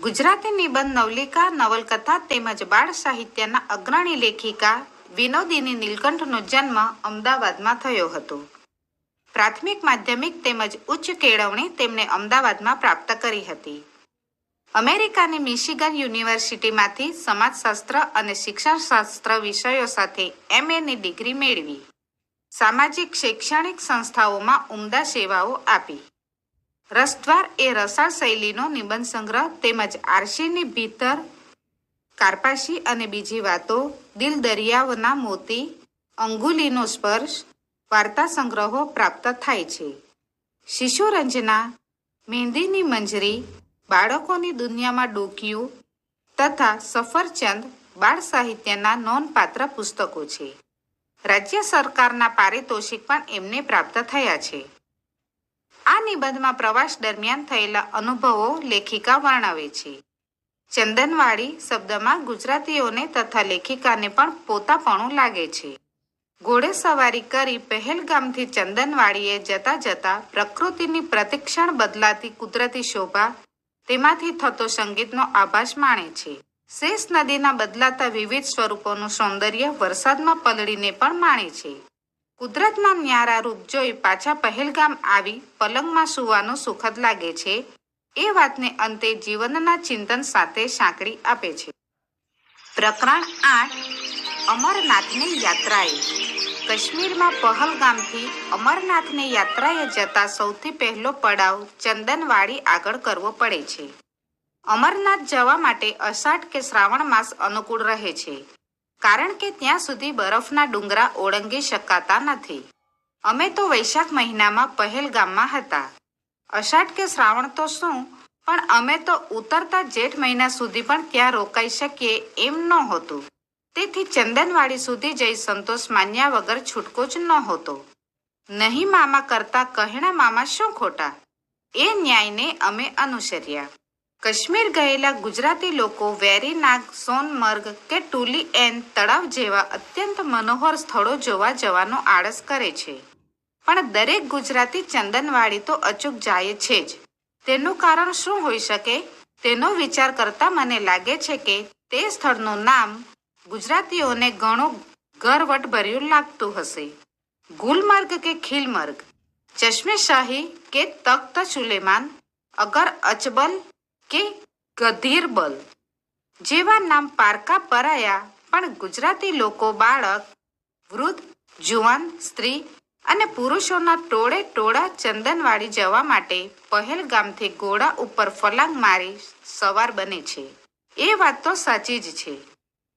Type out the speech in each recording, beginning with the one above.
ગુજરાતી નિબંધ નવલિકા નવલકથા તેમજ બાળ સાહિત્યના અગ્રણી લેખિકા વિનોદિની નીલકંઠનો જન્મ અમદાવાદમાં થયો હતો. પ્રાથમિક માધ્યમિક તેમજ ઉચ્ચ કેળવણી તેમણે અમદાવાદમાં પ્રાપ્ત કરી હતી. અમેરિકાની મિશિગન યુનિવર્સિટીમાંથી સમાજશાસ્ત્ર અને શિક્ષણશાસ્ત્ર વિષયો સાથે MA ડિગ્રી મેળવી. સામાજિક શૈક્ષણિક સંસ્થાઓમાં ઉમદા સેવાઓ આપી. રસદ્વાર એ રસાળ શૈલીનો નિબંધ સંગ્રહ તેમજ આરસીની ભીતર, કારપાશી અને બીજી વાતો, દિલ દરિયાવના મોતી, અંગુલીનો સ્પર્શ વાર્તા સંગ્રહો પ્રાપ્ત થાય છે. શિશુરંજના, મહેંદીની મંજરી, બાળકોની દુનિયામાં ડોકિયું તથા સફરચંદ બાળ સાહિત્યના નોંધપાત્ર પુસ્તકો છે. રાજ્ય સરકારના પારિતોષિક પણ એમને પ્રાપ્ત થયા છે. આ નિબંધમાં પ્રવાસ દરમિયાન થયેલા અનુભવો લેખિકા વર્ણવે છે. ચંદનવાડી શબ્દમાં ગુજરાતીઓને તથા લેખિકાને પણ પોતાપણું લાગે છે. ઘોડેસવારી કરી પહેલગામથી ચંદનવાડીએ જતા જતા પ્રકૃતિની પ્રતિક્ષણ બદલાતી કુદરતી શોભા, તેમાંથી થતો સંગીતનો આભાસ માણે છે. શેષ નદીના બદલાતા વિવિધ સ્વરૂપોનું સૌંદર્ય વરસાદમાં પલળીને પણ માણે છે. કુદરતના ન્યારા રૂપ જોઈ પાછા પહેલગામ આવી પલંગમાં સૂવાનું સુખદ લાગે છે. એ વાતને અંતે જીવનના ચિંતન સાથે સાંકળી આપે છે. પ્રકરણ 8 અમરનાથની યાત્રાએ. કાશ્મીરમાં પહલગામથી અમરનાથની યાત્રાએ જતા સૌથી પહેલો પડાવ ચંદનવાડી આગળ કરવો પડે છે. અમરનાથ જવા માટે અષાઢ કે શ્રાવણ માસ અનુકૂળ રહે છે, કારણ કે ત્યાં સુધી બરફના ડુંગરા ઓળંગી શકાતા નથી. અમે તો વૈશાખ મહિનામાં પહેલગામમાં હતા. અષાઢ કે શ્રાવણ તો શું, પણ અમે તો ઉતરતા જેઠ મહિના સુધી પણ ત્યાં રોકાઈ શકીએ એમ નહોતું. તેથી ચંદનવાડી સુધી જઈ સંતોષ માન્યા વગર છૂટકો જ નહોતો. નહીં મામા કરતા કહેણા મામા શું ખોટા, એ ન્યાયને અમે અનુસર્યા. કાશ્મીર ગયેલા ગુજરાતી લોકો વેરીનાગ, સોનમર્ગ કે ટુલી એન તળાવ જેવા અત્યંત મનોહર સ્થળો જોવા જવાનો આળસ કરે છે, પણ દરેક ગુજરાતી ચંદનવાડી તો અચૂક જાય છે જ. તેનું કારણ શું હોઈ શકે, તેનો વિચાર કરતા મને લાગે છે કે તે સ્થળનું નામ ગુજરાતીઓને ઘણું ગરવટભર્યું લાગતું હશે. ગુલમર્ગ કે ખિલમર્ગ, ચશ્મેશાહી કે તખ્ત સુલેમાન, અગર અચબલ કે ગધીરબલ જેવા નામ પારકા પરાયા, પણ ગુજરાતી લોકો બાળક, વૃદ્ધ, જુવાન, સ્ત્રી અને પુરુષોના ટોળે ટોળા ચંદનવાડી જવા માટે પહેલગામથી ઘોડા ઉપર ફલાંગ મારી સવાર બને છે. એ વાત તો સાચી જ છે.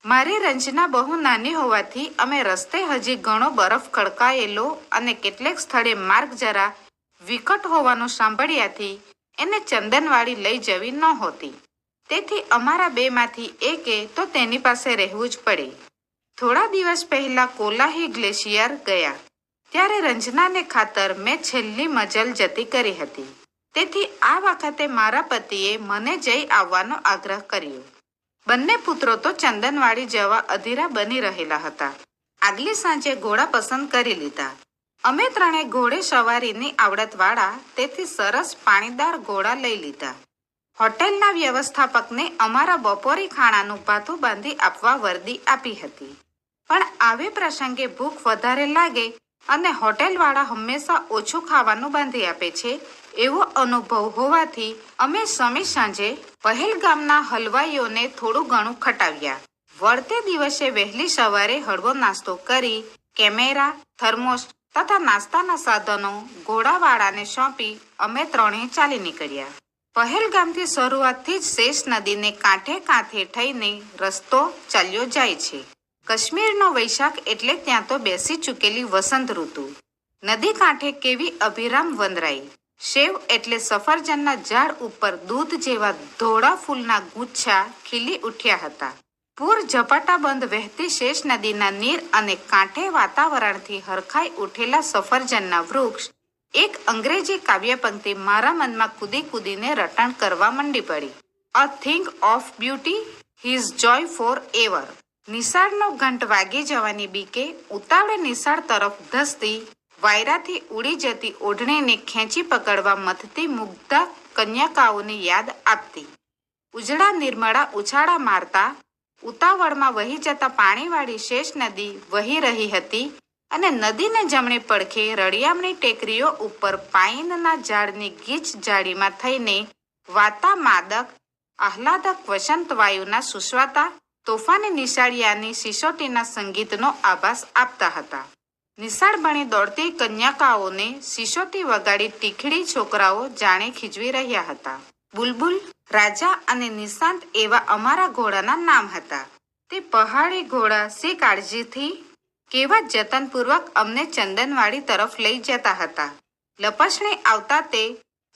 મારી રંજના બહુ નાની હોવાથી અમે રસ્તે હજી ઘણો બરફ ખડકાયેલો અને કેટલેક સ્થળે માર્ગ જરા વિકટ હોવાનું સાંભળ્યાથી એને ચંદનવાડી લઈ જવી નહોતી. તેથી અમારા બેમાંથી એકે તો તેની પાસે રહેવું જ પડે. થોડા દિવસ પહેલા કોલાહી ગ્લેશિયર ગયા, ત્યારે રંજનાને ખાતર મેં છેલ્લી મજલ જતી કરી હતી. તેથી આ વખતે મારા પતિએ મને જઈ આવવાનો આગ્રહ કર્યો. બંને પુત્રો તો ચંદનવાડી જવા અધીરા બની રહેલા હતા. આગલી સાંજે ઘોડા પસંદ કરી લીધા. અમે ત્રણે ઘોડે સવારીની આવડતવાળા, તેથી સરસ પાણીદાર ઘોડા લઈ લીધા. હોટેલના વ્યવસ્થાપકને અમારા બપોરી ખાણાનું ભાથું બાંધી આપવા વર્દી આપી હતી. પણ આવે પ્રસંગે ભૂખ વધારે લાગે અને હોટેલવાળા હંમેશા ઓછું ખાવાનું બાંધી આપે છે એવો અનુભવ હોવાથી અમે સમી સાંજે પહેલગામના હલવાઈઓને થોડું ઘણું ખટાવ્યા. વળતે દિવસે વહેલી સવારે હળવો નાસ્તો કરી કેમેરા, થર્મોસ તથા નાસ્તાના સાધનો ઘોડાવાળાને સોંપી અમે ત્રણેય ચાલી નીકળ્યા. પહેલગામથી શરૂઆતથી જ શેષ નદીને કાંઠે કાંઠે થઈને રસ્તો ચાલ્યો જાય છે. કાશ્મીરનો વૈશાખ એટલે ત્યાં તો બેસી ચૂકેલી વસંત ઋતુ. નદી કાંઠે કેવી અભિરામ વંદરાઈ. શેવ એટલે સફરજનના ઝાડ ઉપર દૂધ જેવા ધોળા ફૂલના ગુચ્છા ખીલી ઉઠ્યા હતા. પૂર ઝપાટાબંધ વહેતી શેષ નદીના નીર અને કાંઠે વાતાવરણથી હરખાઈ ઉઠેલા સફરજનના વૃક્ષ, એક અંગ્રેજી કાવ્ય પંક્તિ મારા મનમાં કૂદી કૂદીને રટણ કરવા મંડી પડી. A thing of beauty, is joy forever. નિશાળનો ઘંટ વાગી જવાની બીકે ઉતાવળે નિશાળ તરફ ધસતી વાયરાથી ઉડી જતી ઓઢણીને ખેંચી પકડવા મથતી મુગ્ધા કન્યકાઓની યાદ આપતી. ઉજળા નિર્મળા ઉછાળા મારતા ઉતાવળમાં વહી જતા પાણીવાળી શેષ નદી વહી રહી હતી અને નદીને જમણે પડખે રળિયામણી ટેકરીઓ ઉપર પાઈનના ઝાડની ગીચ જાળીમાં થઈને વાતા માદક આહલાદક વસંત વાયુના સુસ્વાતા તોફાની નિશાળિયાની સિસોટીના સંગીતનો આભાસ આપતા હતા. નિશાળ બની દોડતી કન્યાકાઓને સિસોટી વગાડી ટીખડી છોકરાઓ જાણે ખીજવી રહ્યા હતા. બુલબુલ, રાજા અને નિશાંત એવા અમારા ઘોડાના નામ હતા. તે પહાડી ઘોડા સે કાળજીથી કેવા જતનપૂર્વક અમને ચંદનવાડી તરફ લઈ જતા હતા. લપસણે આવતા તે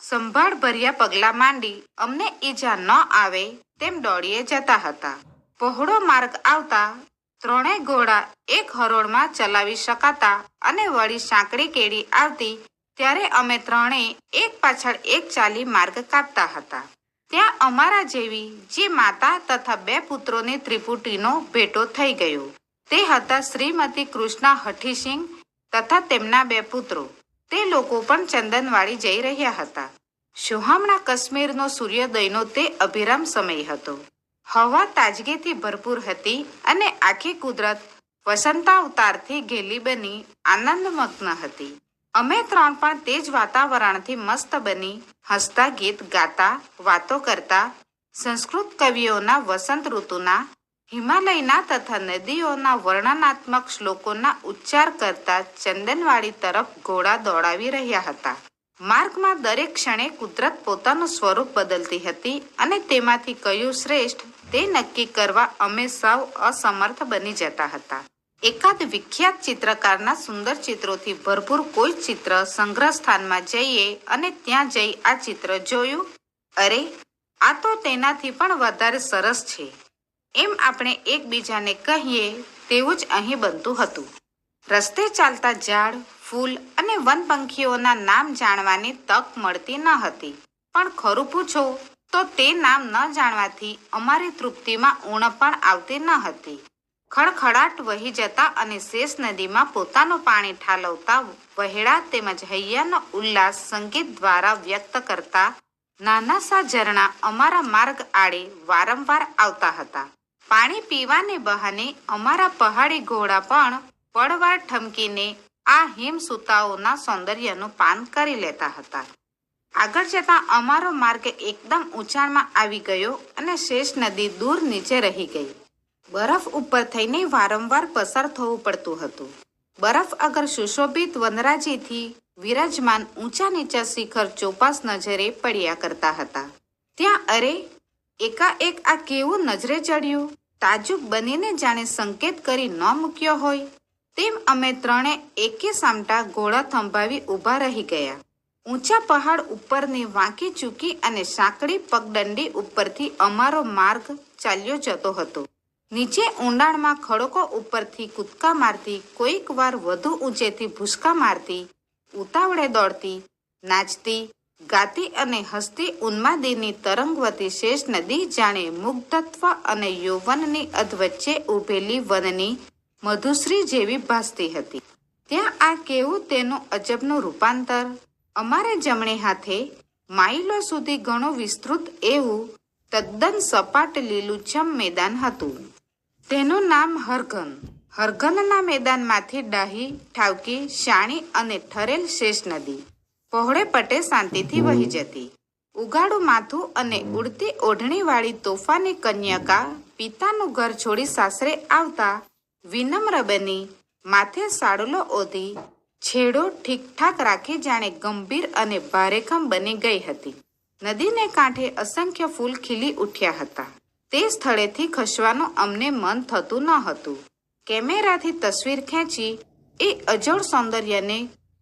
સંભાળ ભર્યા પગલાં માંડી અમને ઈજા ન આવે તેમ દોડીએ જતા હતા. પહોળો માર્ગ આવતા ત્રણેય ઘોડા એક હરોળમાં ચલાવી શકાતા અને વળી સાંકડી કેડી આવતી ત્યારે અમે ત્રણેય એક પાછળ એક ચાલી માર્ગ કાપતા હતા. ત્યાં અમારા જેવી જે માતા તથા 2 પુત્રોની ત્રિપુટીનો ભેટો થઈ ગયો. તે હતા શ્રીમતી કૃષ્ણા હઠીસિંહ તથા તેમના 2 પુત્રો. તે લોકો પણ ચંદનવાડી જઈ રહ્યા હતા. સુહામણા કાશ્મીરનો સૂર્યોદયનો તે અભિરામ સમય હતો. હવા તાજગીથી ભરપૂર હતી અને આખી કુદરત વસંતાવતારથી ઘેલી બની આનંદમગ્ન હતી. અમે 3 પણ તે જ વાતાવરણથી મસ્ત બની હસતા ગીત ગાતા વાતો કરતા સંસ્કૃત કવિઓના વસંત ઋતુના હિમાલયના તથા નદીઓના વર્ણનાત્મક શ્લોકોના ઉચ્ચાર કરતા ચંદનવાડી તરફ ઘોડા દોડાવી રહ્યા હતા. માર્ગમાં દરેક ક્ષણે કુદરત પોતાનું સ્વરૂપ બદલતી હતી અને તેમાંથી કયું શ્રેષ્ઠ તે નક્કી કરવા અમે સૌ અસમર્થ બની જતા હતા. એકાદ વિખ્યાત ચિત્રકારના સુંદર ચિત્રોથી ભરપૂર કોઈ ચિત્ર સંગ્રહ સ્થાનમાં જઈએ અને ત્યાં જઈ આ ચિત્ર જોયું, અરે આ તો તેનાથી પણ વધારે સરસ છે એમ આપણે એકબીજાને કહીએ તેવું જ અહીં બનતું હતું. રસ્તે ચાલતા ઝાડ, ફૂલ અને વનપંખીઓના નામ જાણવાની તક મળતી ન હતી. પણ ખરું પૂછો તો તે નામ ન જાણવાથી અમારી તૃપ્તિમાં ઊણ પણ આવતી ન હતી. ખળખળાટ વહી જતા અને શેષ નદીમાં પોતાનું પાણી ઠાલવતા વહેડા તેમજ હૈયાનો ઉલ્લાસ સંગીત દ્વારા વ્યક્ત કરતા નાના સા ઝરણા અમારા માર્ગ આડે વારંવાર આવતા હતા. પાણી પીવાને બહાને અમારા પહાડી ઘોડા પણ પળવાર ઠમકીને આ હિમસૂતાઓના સૌંદર્યનું પાન કરી લેતા હતા. આગળ જતાં અમારો માર્ગ એકદમ ઊંચાણમાં આવી ગયો અને શેષ નદી દૂર નીચે રહી ગઈ. બરફ ઉપર થઈને વારંવાર પસાર થવું પડતું હતું. બરફ અગર સુશોભિત વનરાજીથી વિરાજમાન ઊંચા નીચા શિખર ચોપાસ નજરે પડ્યા કરતા હતા. ત્યાં અરે એકાએક આ કેવું નજરે ચડ્યું! તાજુબ બનીને જાણે સંકેત કરી ન મૂક્યો હોય તેમ અમે ત્રણે એકે સામટા ઘોડા થંભાવી ઊભા રહી ગયા. ઊંચા પહાડ ઉપરની વાંકી ચૂકી અને સાંકડી પગદંડી ઉપરથી અમારો માર્ગ ચાલ્યો જતો હતો. નીચે ઊંડાણમાં ખડકો ઉપરથી કૂદકા મારતી, કોઈક વાર વધુ ઊંચેથી ભૂસકા મારતી, ઉતાવળે દોડતી, નાચતી, ગાતી અને હસતી ઉન્માદીની તરંગવતી શેષ નદી જાણે મુગ્ધત્વ અને યૌવનની અધવચ્ચે ઊભેલી વનની મધુશ્રી જેવી ભાસતી હતી. ત્યાં આ કેવું તેનું અજબનું રૂપાંતર! અમારે જમણે હાથે માઇલો સુધી ઘણું વિસ્તૃત એવું તદ્દન સપાટ લીલુંછમ મેદાન હતું. તેનું નામ હરઘન. હરઘનના મેદાનમાંથી ડાહી, ઠાવકી, શાણી અને ઠરેલ શેષ નદી પહોળે પટે શાંતિથી વહી જતી. ઉગાડું માથું અને ઉડતી ઓઢણીવાળી તોફાની કન્યકા પિતાનું ઘર છોડી સાસરે આવતા વિનમ્ર બની માથે સાડલો ઓઢી છેડો ઠીકઠાક રાખી જાણે ગંભીર અને ભારેખમ બની ગઈ હતી. નદીને કાંઠે અસંખ્ય ફૂલ ખીલી ઉઠ્યા હતા. તે સ્થળેથી ખસવાનું અમને મન થતું ન હતું. કેમેરાથી તસવીર ખેંચી એ અજોડ સૌંદર્યને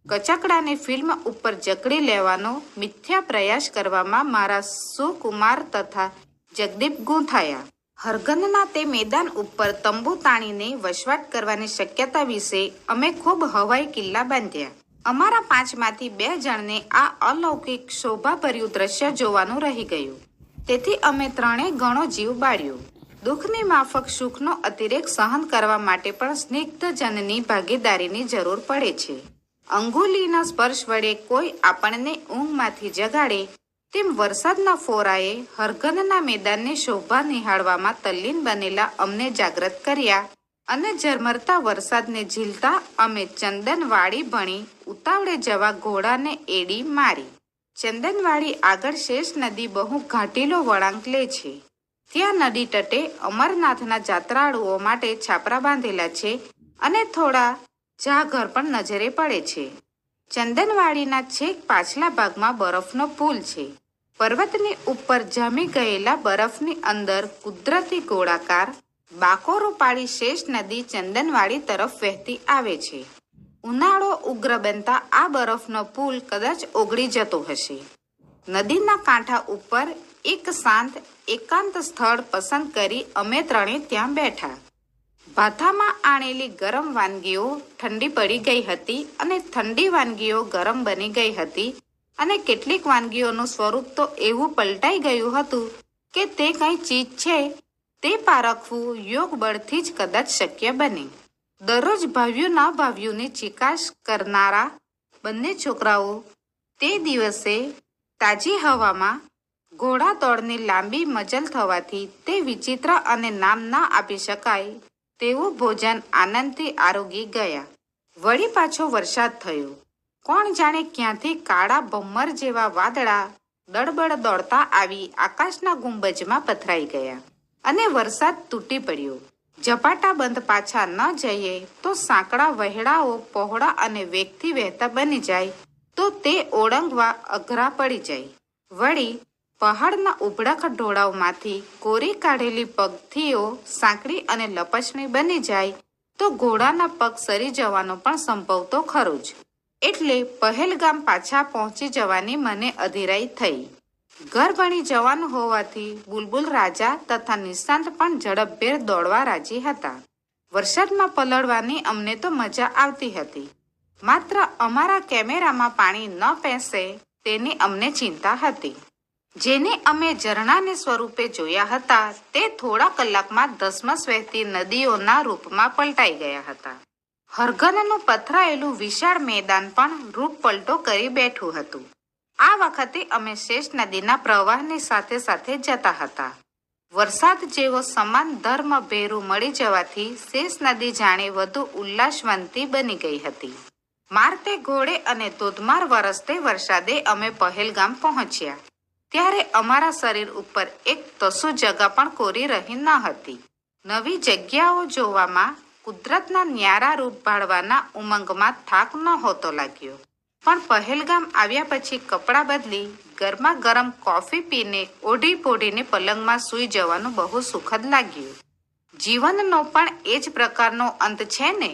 કચકડાને ફિલ્મ ઉપર જકડી લેવાનો મિથ્યા પ્રયાસ કરવામાં મારા સુકુમાર તથા જગદીપ ગૂંથાયા. હરગનના તે મેદાન ઉપર તંબુ તાણીને વસવાટ કરવાની શક્યતા વિશે અમે ખૂબ હવાઈ કિલ્લા બાંધ્યા. અમારા 5માંથી 2 જણને આ અલૌકિક શોભાભર્યું દ્રશ્ય જોવાનું રહી ગયું. તેથી અમે ત્રણે ઘણો જીવ બાળ્યો. દુઃખની માફક સુખનો અતિરેક સહન કરવા માટે પણ સ્નિગ્ધજનની ભાગીદારીની જરૂર પડે છે. અંગુલીના સ્પર્શ વડે કોઈ આપણને ઊંઘમાંથી જગાડે તેમ વરસાદના ફોરાએ હરગનના મેદાનની શોભા નિહાળવામાં તલ્લીન બનેલા અમને જાગૃત કર્યા અને ઝરમરતા વરસાદને ઝીલતા અમે ચંદનવાડી ભણી ઉતાવળે જવા ઘોડાને એડી મારી. ચંદનવાડી આગળ શેષ નદી બહુ ઘાટીલો વળાંક લે છે. ત્યાં નદી તટે અમરનાથના જાત્રાળુઓ માટે છાપરા બાંધેલા છે અને થોડા જાઘર પણ નજરે પડે છે. ચંદનવાડીના છેક પાછલા ભાગમાં બરફનો પુલ છે. પર્વતની ઉપર જામી ગયેલા બરફની અંદર કુદરતી ગોળાકાર બાકોરો પાડી શેષ નદી ચંદનવાડી તરફ વહેતી આવે છે. ઉનાળો ઉગ્ર બનતા આ બરફનો પુલ કદાચ ઓગળી જતો હશે. નદીના કાંઠા ઉપર એક શાંત એકાંત સ્થળ પસંદ કરી અમે ત્રણે ત્યાં બેઠા. ભાથામાં આણેલી ગરમ વાનગીઓ ઠંડી પડી ગઈ હતી અને ઠંડી વાનગીઓ ગરમ બની ગઈ હતી અને કેટલીક વાનગીઓનું સ્વરૂપ તો એવું પલટાઈ ગયું હતું કે તે કઈ ચીજ છે તે પારખવું યોગ બળથી જ કદાચ શક્ય બને. દરરોજ ભાવ્યું ના ભાવ્યુંની ચિકાશ કરનારા બંને છોકરાઓ તે દિવસે તાજી હવામાં ઘોડા દોડની લાંબી મજલ થવાથી તે વિચિત્ર અને નામ ના આપી શકાય તેવું ભોજન આનંદથી આરોગી ગયા. વળી પાછો વરસાદ થયો. કોણ જાણે ક્યાંથી કાળા ભમ્મર જેવા વાદળા દળબળ દોડતા આવી આકાશના ગુંબજમાં પથરાઈ ગયા અને વરસાદ તૂટી પડ્યો. ઝપાટા બંધ પાછા ન જઈએ તો સાંકડા વહેડાઓ પહોળા અને વેગથી વહેતા બની જાય તો તે ઓળંગવા અઘરા પડી જાય. વળી પહાડના ઉભળક ઢોળાવમાંથી કોરી કાઢેલી પગથીઓ સાંકડી અને લપસણી બની જાય તો ઘોડાના પગ સરી જવાનો પણ સંભવ તો ખરો જ. એટલે પહેલગામ પાછા પહોંચી જવાની મને અધીરાઈ થઈ. ઘર ભણી જવાનું હોવાથી બુલબુલ રાજા તથા નિશાંત પણ ઝડપભેર દોડવા રાજી હતા. વરસાદમાં પલળવાની અમને તો મજા આવતી હતી. માત્ર અમારા કેમેરામાં પાણી ન પેસે તેની અમને ચિંતા હતી. જેને અમે ઝરણાને સ્વરૂપે જોયા હતા તે થોડા કલાકમાં ધસમસ વહેતી નદીઓના રૂપમાં પલટાઈ ગયા હતા. હરગનનું પથરાયેલું વિશાળ મેદાન પણ રૂપ પલટો કરી બેઠું હતું. આ વખતે અમે શેષ નદીના પ્રવાહની સાથે સાથે જતા હતા. વરસાદ જેવો સમાન ધર્મ ભેરું મળી જવાથી શેષ નદી જાણે વધુ ઉલ્લાસવંતી બની ગઈ હતી. મારતે ઘોડે અને ધોધમાર વરસતે વરસાદે અમે પહેલગામ પહોંચ્યા ત્યારે અમારા શરીર ઉપર એક તસુ જગા પણ કોરી રહી ન હતી. નવી જગ્યાઓ જોવામાં કુદરતના ન્યારા રૂપ ભાળવાના ઉમંગમાં થાક નહોતો લાગ્યો. પણ પહેલગામ આવ્યા પછી કપડાં બદલી ગરમા ગરમ કોફી પીને ઓઢી પોઢીને પલંગમાં સૂઈ જવાનું બહુ સુખદ લાગ્યું. જીવનનો પણ એ જ પ્રકારનો અંત છે ને.